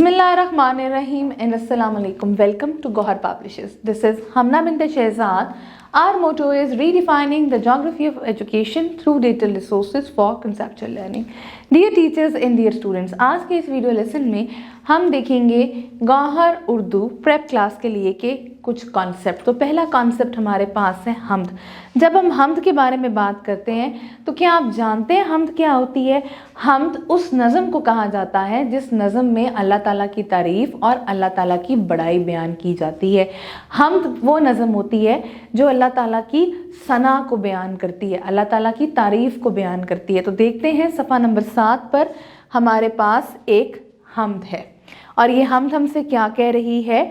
Bismillahirrahmanirrahim and Assalamu alaikum. Welcome to Gohar Publishers. This is Hamna bint Shehzad. Our motto is redefining the geography of education through digital resources for conceptual learning. Dear teachers and dear students, आज के इस video lesson में हम देखेंगे Gauhar Urdu prep class के लिए के कुछ कॉन्सेप्ट। तो पहला कॉन्सेप्ट हमारे पास है हम्द। जब हम हम्द के बारे में बात करते हैं तो क्या आप जानते हैं हम्द क्या होती है? हम्द उस नज़म को कहा जाता है जिस नज़म में अल्लाह ताला की तारीफ़ और अल्लाह ताला की बड़ाई बयान की जाती है। हम्द वो नज़म होती है जो अल्लाह ताला की सना को बयान करती है, अल्लाह ताला की तारीफ़ को बयान करती है। तो देखते हैं सफ़ा नंबर 7 पर हमारे पास एक हम्द है और ये हम्द हमसे क्या कह रही है?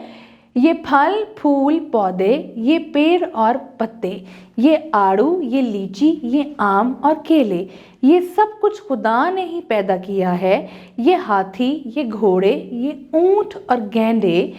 ये फल फूल पौधे, ये पेड़ और पत्ते, ये आड़ू, ये लीची, ये आम और केले, ये सब कुछ खुदा ने ही पैदा किया है। ये हाथी, ये घोड़े, ये ऊंट और गैंडे,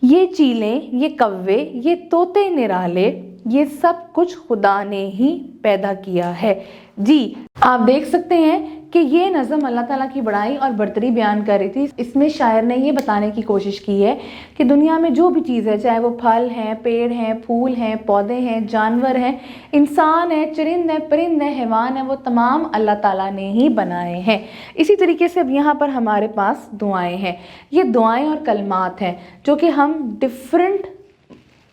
ये चीलें, ये कव्वे, ये तोते निराले, ये सब कुछ खुदा ने ही पैदा किया है। जी, आप देख सकते हैं कि ये नज़म अल्लाह ताला की बड़ाई और बरतरी बयान कर रही थी। इसमें शायर ने ये बताने की कोशिश की है कि दुनिया में जो भी चीज़ है, चाहे वो फल हैं, पेड़ हैं, फूल हैं, पौधे हैं, जानवर हैं, इंसान है, चरिंद है, परिंद है, हैवान है, वो तमाम अल्लाह ताला ने ही बनाए हैं। इसी तरीके से अब यहाँ पर हमारे पास दुआएं हैं। ये दुआएं और कलमात हैं जो कि हम डिफरेंट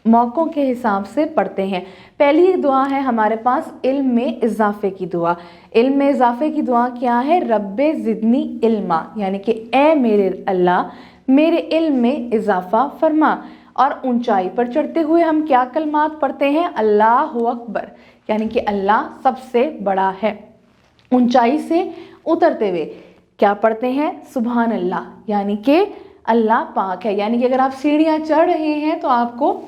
मौक़ों के हिसाब से पढ़ते हैं। पहली दुआ है हमारे पास इल्म में इजाफे की दुआ। इल्म में इजाफे की दुआ क्या है? रब्बे ज़िदनी इल्मा, यानी कि ए मेरे अल्लाह मेरे इल्म में इजाफा फरमा। और ऊंचाई पर चढ़ते हुए हम क्या कलमात पढ़ते हैं? अल्लाहु अकबर, यानी कि अल्लाह सबसे बड़ा है। ऊंचाई से उतरते हुए क्या पढ़ते हैं? सुभान अल्लाह, यानी कि अल्लाह पाक है। यानी कि अगर आप सीढ़ियाँ चढ़ रहे हैं तो आपको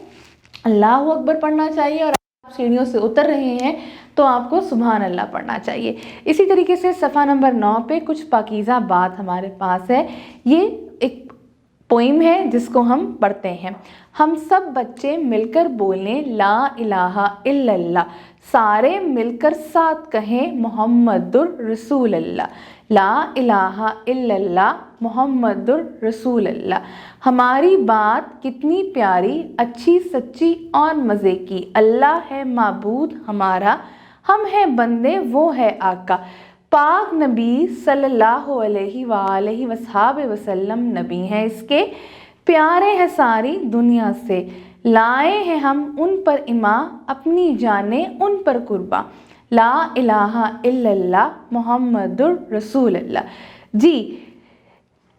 अल्लाहु अकबर पढ़ना चाहिए और आप सीढ़ियों से उतर रहे हैं तो आपको सुभान अल्लाह पढ़ना चाहिए। इसी तरीके से सफ़ा नंबर 9 पे कुछ पाकीज़ा बात हमारे पास है। ये एक पोइम है जिसको हम पढ़ते हैं। हम सब बच्चे मिलकर बोलें ला इलाहा इल्लल्लाह, सारे मिलकर साथ कहें मोहम्मदुर रसूल अल्लाह। ला इलाहा इल्लल्लाह मोहम्मदुर रसूल अल्लाह। हमारी बात कितनी प्यारी, अच्छी सच्ची और मज़े की, अल्लाह है माबूद हमारा, हम हैं बंदे वो है आका। पाक नबी सल्लल्लाहु अलैहि वसल्लम नबी हैं इसके, प्यारे हैं सारी दुनिया से, लाए हैं हम उन पर ईमा, अपनी जाने उन पर कुर्बा। ला इलाहा इल्लल्लाह मोहम्मदुर रसूल अल्लाह। जी,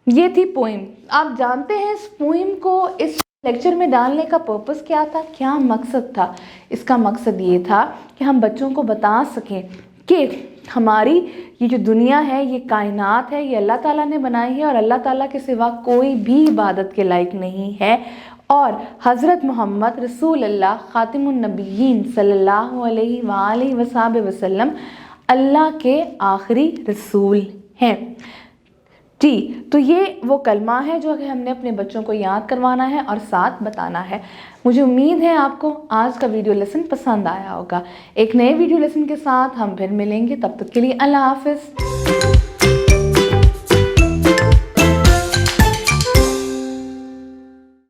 ये थी पोइम। आप जानते हैं इस पोइम को इस लेक्चर में डालने का पर्पस क्या था, क्या मकसद था? इसका मकसद ये था कि हम बच्चों को बता सकें कि हमारी ये जो दुनिया है, ये कायनात है, ये अल्लाह ताला ने बनाई है और अल्लाह ताला के सिवा कोई भी इबादत के लायक नहीं है। और हज़रत मोहम्मद रसूल अल्लाह ख़ातिमुन नबिय्यीन सल्लल्लाहु अलैहि वसल्लम अल्लाह के आखिरी रसूल हैं। जी, तो ये वो कलमा है जो कि हमने अपने बच्चों को याद करवाना है और साथ बताना है। मुझे उम्मीद है आपको आज का वीडियो लेसन पसंद आया होगा। एक नए वीडियो लेसन के साथ हम फिर मिलेंगे, तब तक के लिए अल्लाह हाफ़िज़।